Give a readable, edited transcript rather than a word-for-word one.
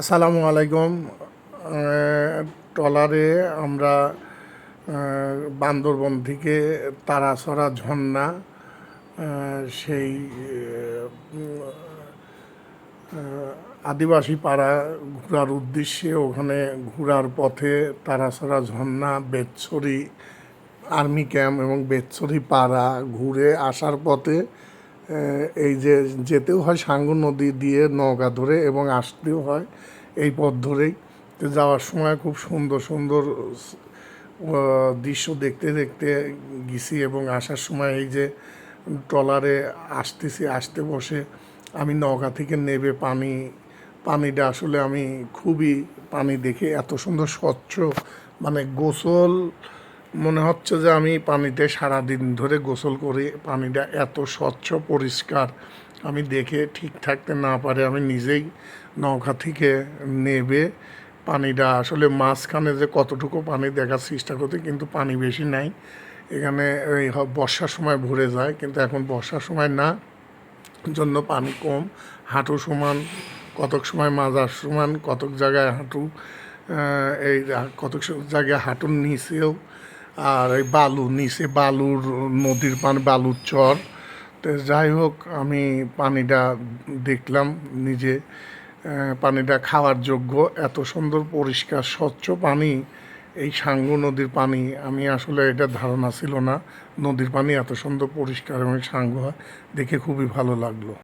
আসসালামু আলাইকুম। ট্রলারে আমরা বান্দরবন থেকে তারাছড়া ঝর্ণা সেই আদিবাসী পাড়া ঘোরার উদ্দেশ্যে ওখানে ঘোরার পথে তারাছড়া ঝর্ণা, বেতছড়ি আর্মি ক্যাম্প এবং বেতছড়ি পাড়া ঘুরে আসার পথে এই যে যেতেও হয় সাঙ্গু নদী দিয়ে নৌকা ধরে এবং আসতেও হয় এই পথ ধরেই। তো যাওয়ার সময় খুব সুন্দর সুন্দর দৃশ্য দেখতে দেখতে গেছি এবং আসার সময় এই যে ট্রলারে আসতে বসে আমি নৌকা থেকে নেবে পানিটা আসলে আমি খুবই পানি দেখে এত সুন্দর স্বচ্ছ, মানে গোসল মনে হচ্ছে যে আমি পানিতে সারাদিন ধরে গোসল করি। পানিটা এত স্বচ্ছ পরিষ্কার আমি দেখে ঠিক থাকতে না পারে আমি নিজেই নৌকা থেকে নেবে পানিটা আসলে মাঝখানে যে কতটুকু পানি দেখার চেষ্টা করতে, কিন্তু পানি বেশি নাই এখানে। এই বর্ষার সময় ভরে যায়, কিন্তু এখন বর্ষার সময় না, জন্য পানি কম, হাঁটু সমান, কতক সময় মাজার সমান, কতক জায়গায় হাঁটু, এই কতক জায়গায় হাঁটুর নিচেও, আর এই নিচে বালুর নদীর পানি, বালুর চর। তো যাই হোক, আমি পানিটা দেখলাম নিজে, পানিটা খাওয়ার যোগ্য, এত সুন্দর পরিষ্কার স্বচ্ছ পানি এই সাঙ্গু নদীর পানি। আমি আসলে এটা ধারণা ছিল না নদীর পানি এত সুন্দর পরিষ্কার এবং সাঙ্গু হয়, দেখে খুবই ভালো লাগলো।